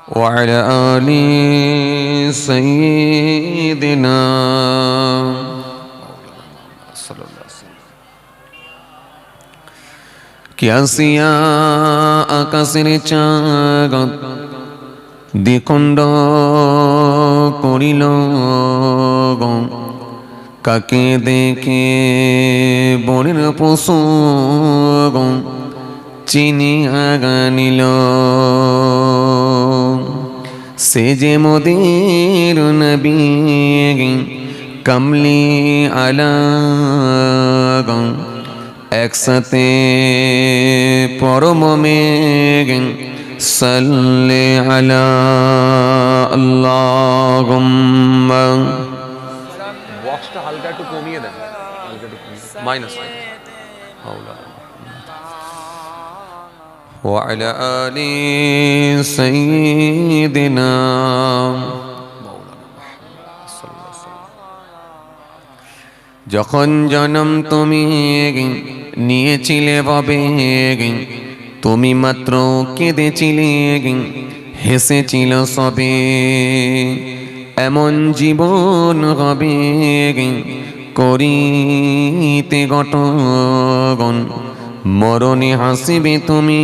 وعلى آل سيدنا কিয়াসিয়া আকাশের চাঁদ দ্বিখণ্ড করিল কাকে দেখে বনের পশু চিনিয়া গানিল সে যে মোদের নবী কমলি আলা একসাথে পরম মেঘ সাল্লি আলা আল্লাহুম্মা। বক্সটা হালকা একটু কমিয়ে দেন, হালকা একটু মাইনাস ওয়া আলা আলি সাইয়্যিদিনা। যখন জন্ম তুমি নিয়েছিলে ভবে তুমি মাত্র কেঁদেছিলে হেসেছিল সবে এমন জীবন হবে করিতে গঠন মরণে হাসিবে তুমি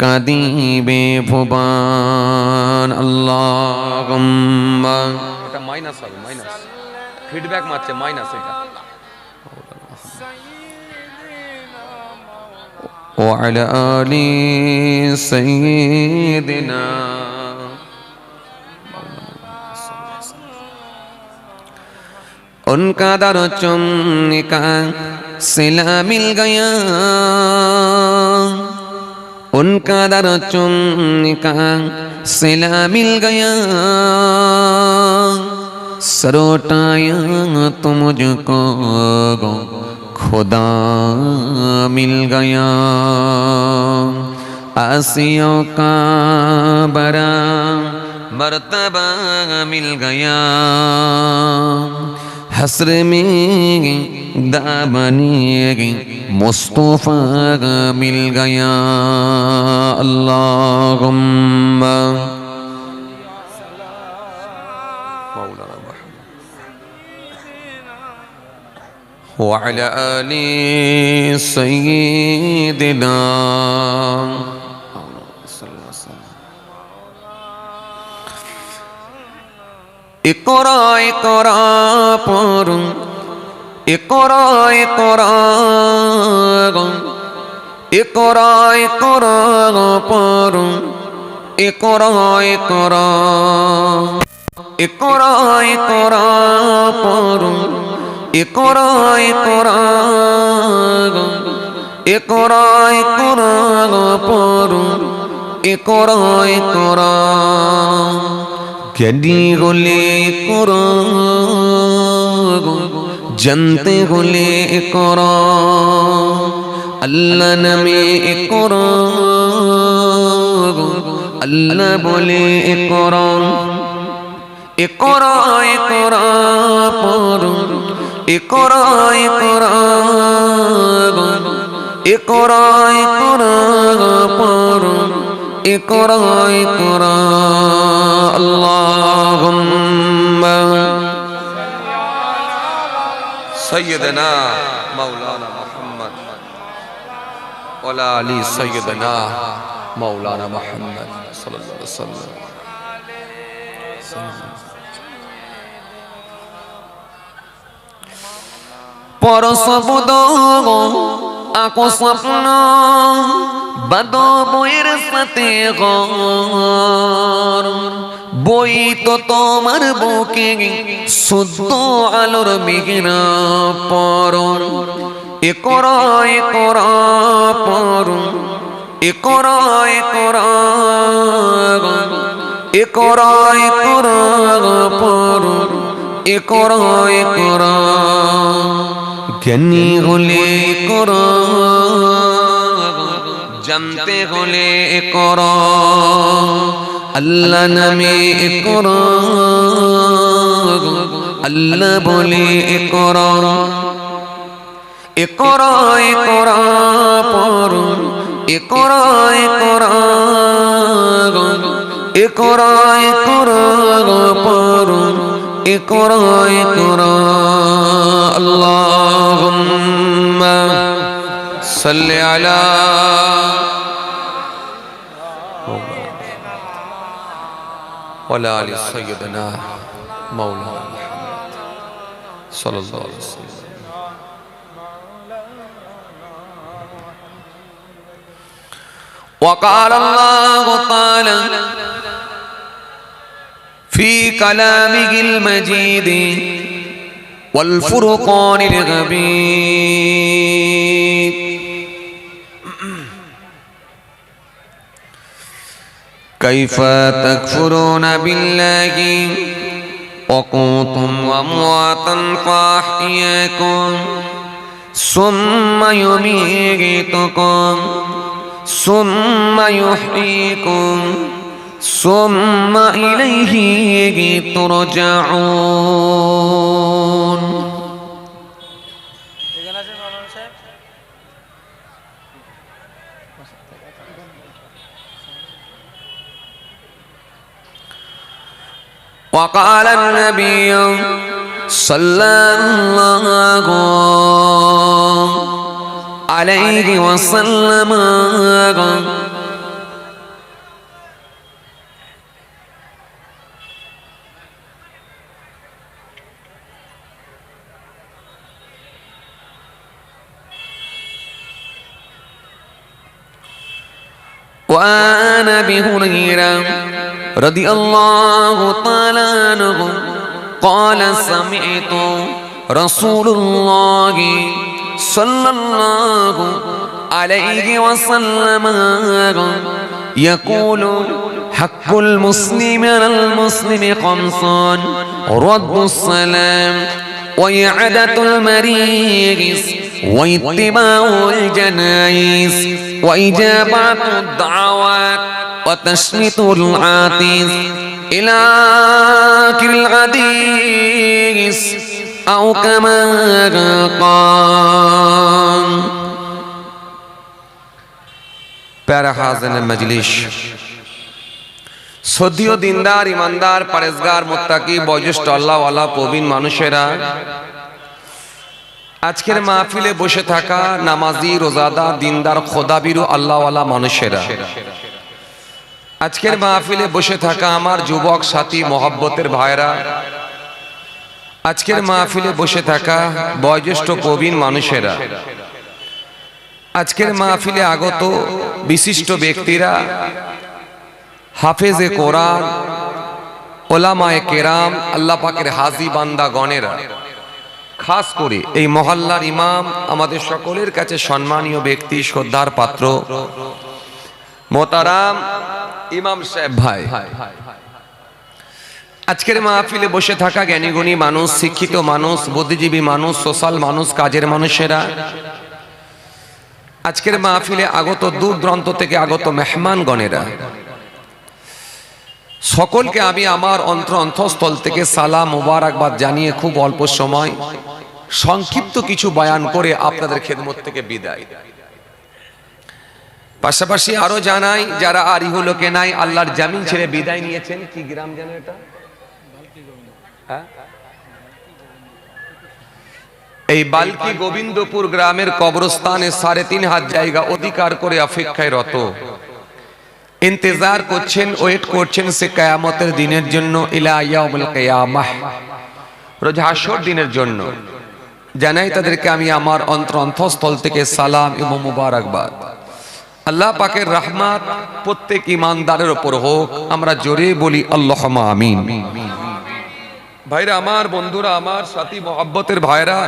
কাঁদিবে ভুবন। আল্লাহুম্মা। এটা মাইনাস হবে, মাইনাস ফিডব্যাক মারছে, মাইনাস এটা। وعلى آل سيدنا। उनका दर चुमका सिला मिल गया, उनका दर चुमका सिला मिल गया, सर उठाया तो मुझको खुदा मिल गया, आसियों का बड़ा मर्तबा मिल गया, हस्र में दामनी मुस्तफा मिल गया। अल्लाहुम्मा وعلى آل سيدنا। اقرأ اقرأ পড়ুন, اقرأ اقرأ اقرأ اقرأ পড়ুন, اقرأ اقرأ اقرأ اقرأ পড়ুন, اقرأ اقرأ اقرأ اقرأ পড়ুন, اقرأ اقرأ। জ্ঞানী হলে করো, জানতে হলে করো, আল্লাহ নামে করো, আল্লাহ বলে করো, اقرأ اقرأ পড়ুন, اقرأ اقرأ اقرأ اقرأ পড়ুন, اقرأ اقرأ। اللهم سيدنا مولانا محمد وعلى آل سيدنا مولانا محمد صلى الله عليه وسلم। পরশব্দ আঁকো স্বপ্ন বাঁধো বইয়ের সাথে ঘর, বই তো তোমার বুকে শুদ্ধ আলোর মেঘনা পরন, اقرأ اقرأ পড়ুন, اقرأ اقرأ اقرأ اقرأ পড়ুন, اقرأ اقرأ। জ্ঞানী হলে করো, জানতে হলে করো, আল্লাহ নামে করো, আল্লাহ বলে করো, اقرأ اقرأ পড়ুন, اقرأ اقرأ ইকরা ইকরা পড়ো ইকরা ইকরা আল্লাহুম্মা সাল্লি আলা ওয়ালা আলি সাইয়্যিদিনা মাওলানা মুহাম্মদ সাল্লাল্লাহু আলাইহি ওয়াসাল্লাম। وقال الله تعالى في كلامه المجيد والفرقان الحميد كيف تكفرون بالله وكنتم أمواتا فأحياكم ثم يميتكم ثم يحييكم ثم إليه ترجعون. وقال النبي صلى الله عليه وسلم وعن أبي هريرة رضي الله تعالى عنه قال سمعت رسول الله صلى الله عليه وسلم يقول حق المسلم على المسلم خمس رد السلام وإعادة المريض واتباع الجنائز وإجابة الدعوات وتشميت العاطس إلى آخر الحديث أو كما قال. প্যারা হাজিরিন মজলিস, সদীয় দিনদার ইমানদার পরেজগার মুত্তাকি বয়োজ্যেষ্ঠ আল্লাহওয়ালা প্রবীণ মানুষেরা, আজকের মাহফিলে বসে থাকা নামাজি রোজাদার দিনদার খোদাবিরু আল্লাহওয়ালা মানুষেরা, আজকের মাহফিলে বসে থাকা আমার যুবক সাথী মহব্বতের ভাইরা, আজকের মাহফিলে বসে থাকা বয়োজ্যেষ্ঠ প্রবীণ মানুষেরা, আজকের মাহফিলে আগত বিশিষ্ট ব্যক্তিরা, হাফেজে কোরআন, ওলামায়ে কেরাম, আল্লাহ পাকের হাজী বান্দা গণেরা, খাস করে এই মহল্লার ইমাম, আমাদের সকলের কাছে সম্মানীয় ব্যক্তি, শ্রদ্ধার পাত্র মোহতারাম ইমাম সাহেব ভাই, আজকের মাহফিলে বসে থাকা জ্ঞানীগুণী মানুষ, শিক্ষিত মানুষ, বুদ্ধিজীবী মানুষ, সোশ্যাল মানুষ, কাজের মানুষেরা, আজকের মাহফিলে আগত দূর দূরান্ত থেকে আগত মেহমান গণেরা, সকলকে আমি আমার অন্তঃস্থল থেকে সালাম মুবারকবাদ জানিয়ে খুব অল্প সময় সংক্ষিপ্ত কিছু বয়ান করে আপনাদের খেদমত থেকে বিদায়। পাশাপাশি আরো জানাই, যারা আর ইহলোকে নাই, আল্লাহর জামিন ছেড়ে বিদায় নিয়েছেন, কি গ্রাম জানো এটা? এই বাল্কি গোবিন্দপুর গ্রামের কবরস্থানে ৩.৫ হাত জায়গা অধিকার করে অপেক্ষায় রত, ইন্তজার করছেন, ওয়েট করছেন সে কিয়ামতের দিনের জন্য, ইলা ইয়াউমুল কিয়ামাহ, রোজ হাসর দিনের জন্য। জানাই তাদেরকে আমি আমার অন্তঃস্থল থেকে সালাম এবং মুবারকবাদ। আল্লাহ পাকের রহমত প্রত্যেক ইমানদারের উপর হোক, আমরা জোরে বলি আল্লাহুম্মা আমিন। ভাইরা আমার, বন্ধুরা আমার, সাথী মহব্বতের ভাইরা,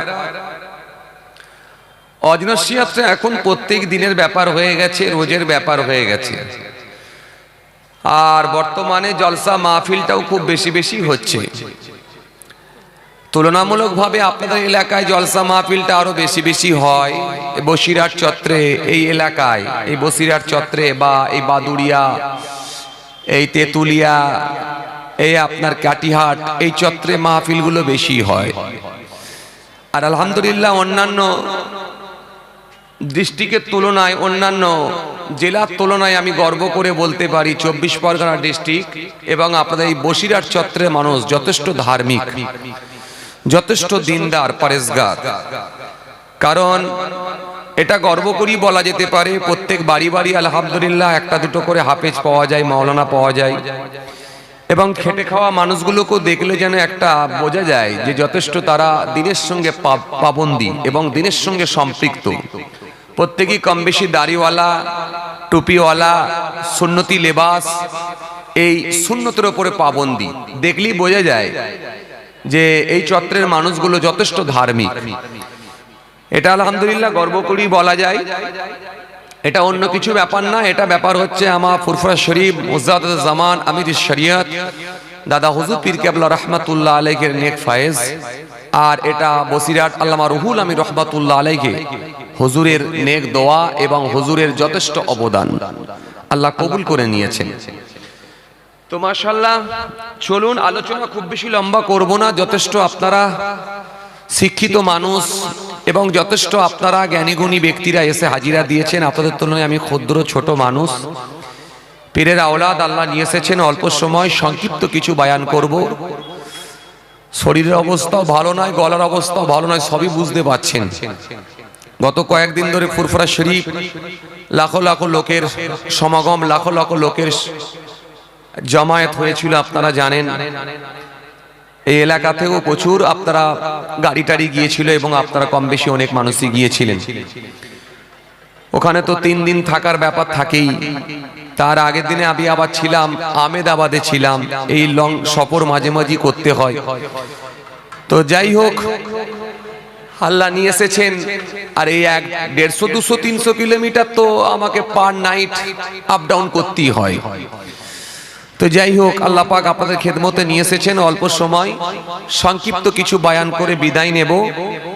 অজনসিয়াতটা এখন প্রত্যেক দিনের ব্যাপার হয়ে গেছে, রোজের ব্যাপার হয়ে গেছে। আর বর্তমানে জলসা মাহফিলটাও খুব বেশি বেশি হচ্ছে। তুলনামূলকভাবে আপনাদের এলাকায় জলসা মাহফিলটা আরো বেশি বেশি হয়। বসিরহাট চত্রে, এই এলাকায়, এই বসিরহাট চত্রে বা এই বাদুড়িয়া, এই তেতুলিয়া, এই আপনার কাটিহাট, এই চত্রে মাহফিলগুলো বেশি হয়। আর আলহামদুলিল্লাহ অন্যান্য ডিস্ট্রিক্টের তুলনায় অন্যান্য জেলার তুলনায় আমি গর্ব করে বলতে পারি 24 পরগনা ডিস্ট্রিক্ট এবং আপনাদের এই বসিরহাট চত্বরের মানুষ যথেষ্ট ধার্মিক, যথেষ্ট দিনদার, পরেশগার। কারণ এটা গর্ব করেই বলা যেতে পারে প্রত্যেক বাড়ি বাড়ি আলহামদুলিল্লাহ একটা দুটো করে হাফেজ পাওয়া যায়, মাওলানা পাওয়া যায়, এবং খেটে খাওয়া মানুষগুলোকেও দেখলে যেন একটা বোঝা যায় যে যথেষ্ট তারা দিনের সঙ্গে পাবন্দি এবং দিনের সঙ্গে সম্পৃক্ত। প্রত্যেকেই কম বেশি দাড়িওয়ালা, টুপিওয়ালা, সুন্নতি লেবাস, এই সুন্নতের উপরে পাবন্দি দেখলেই বোঝা যায় যে এই চত্বরের মানুষগুলো যথেষ্ট ধার্মিক। এটা আলহামদুলিল্লাহ গর্ব করেই বলা যায়। এটা অন্য কিছু ব্যাপার না, এটা ব্যাপার হচ্ছে আমার ফুরফুরা শরীফ মুজাদ্দেদ জামান আমির শরিয়ত দাদা হুজুর পীর কেবলা রহমাতুল্লাহ আলাইহির নেক ফায়েজ। আর এটা বসিরহাট আল্লামা রুহুল আমির রহমাতুল্লাহ আলাইহি হুজুরের নেক দোয়া এবং হুজুরের যথেষ্ট অবদান আল্লাহ কবুল করে নিয়েছেন। তো মাশাআল্লাহ, চলুন আলোচনা খুব বেশি লম্বা করব না। যথেষ্ট আপনারা শিক্ষিত মানুষ এবং যথেষ্ট আপনারা জ্ঞানীগুণী ব্যক্তিরা এসে হাজিরা দিয়েছেন। আপনাদের তুলনায় আমি ক্ষুদ্র ছোট মানুষ, পীরের আওলাদ আল্লাহ নিয়ে এসেছেন। অল্প সময় সংক্ষিপ্ত কিছু বয়ান করব। শরীরের অবস্থাও ভালো নয়, গলার অবস্থাও ভালো নয়, সবই বুঝতে পারছেন। গত কয়েকদিন ধরে ফুরফুরা শরীফ লাখো লাখো লোকের সমাগম, লাখো লাখো লোকের জমায়েত হয়েছিল, আপনারা জানেন। এই এলাকা থেকেও প্রচুর আপনারা গাড়ি টাড়ি গিয়েছিল এবং আপনারা কম বেশি অনেক মানুষই গিয়েছিলেন। ওখানে তো 3 দিন থাকার ব্যাপার থাকেই। তার আগের দিনে আমি আবার ছিলাম আহমেদাবাদে ছিলাম। এই লং সফর মাঝে মাঝে করতে হয়। তো যাই হোক, আল্লাহ নিয়ে এসেছেন। আর এই 150, 200, 300 কিলোমিটার তো আমাকে পার নাইট আপ ডাউন করতেই হয়। তো যাই হোক, আল্লাহ পাক আপনাদের খেদমতে নিয়ে এসেছেন। অল্প সময় সংক্ষিপ্ত কিছু বয়ান করে বিদায় নেব,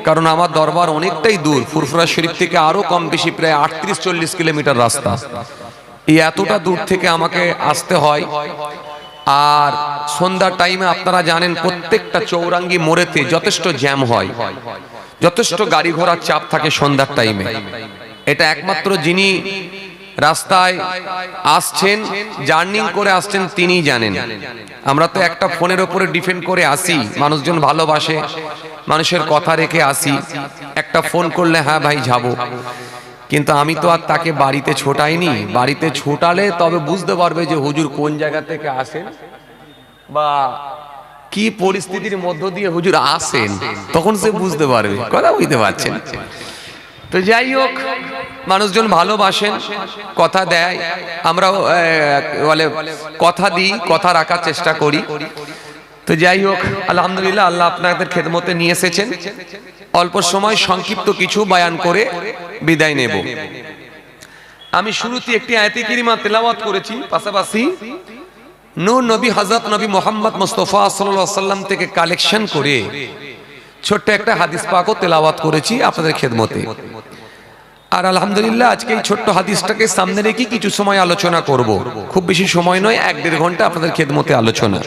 কারণ আমার দরবার অনেকটাই দূর। ফুরফুরা শরীফ থেকে আরো কম বেশি প্রায় 38-40 কিলোমিটার রাস্তা। এই এতটা দূর থেকে আমাকে আসতে হয়। আর সন্ধ্যার টাইমে আপনারা জানেন প্রত্যেকটা চৌরাঙ্গি মোড়েতে যথেষ্ট জ্যাম হয়, যথেষ্ট গাড়ি ঘোড়ার চাপ থাকে সন্ধ্যার টাইমে। এটা একমাত্র যিনি রাস্তায় আসছেন, জার্নিং করে আসছেন, তিনিই জানেন। আমরা তো একটা ফোনের উপরে ডিপেন্ড করে আসি, মানুষজন ভালোবাসে, মানুষের কথা রেখে আসি। একটা ফোন করলে হ্যাঁ ভাই যাবো, কিন্তু আমি তো আর তাকে বাড়িতে ছোটাইনি। বাড়িতে ছোটালে তবে বুঝতে পারবে যে হুজুর কোন জায়গা থেকে আসেন বা কি পরিস্থিতির মধ্য দিয়ে হুজুর আসেন, তখন সে বুঝতে পারবে। কথা বুঝতে পারছেন? তো যাই হোক, মানুষজন ভালোবাসেন, কথা দেয়, আমরাও বলে কথা দিই, কথা রাখার চেষ্টা করি। তো যাই হোক, আলহামদুলিল্লাহ আল্লাহ আপনাদের খেদমতে নিয়ে এসেছেন। অল্প সময় সংক্ষিপ্ত কিছু বয়ান করে বিদায় নেব। আমি শুরুতে একটি আয়াতে কারিমা তেলাওয়াত করেছি, পাশাপাশি নূর নবী হযরত নবী মুহাম্মদ মুস্তাফা সাল্লাল্লাহু আলাইহি সাল্লাম থেকে কালেকশন করে ছোট্ট একটা হাদিস পাকও তেলাওয়াত করেছি আপনাদের খেদমতে। আর আলহামদুলিল্লাহ আজকে এই ছোট্ট হাদিসটাকে সামনে রেখে কিছু সময় আলোচনা করব। খুব বেশি সময় নয়, 1-1.5 ঘন্টা আপনাদের খেদমতে আলোচনা।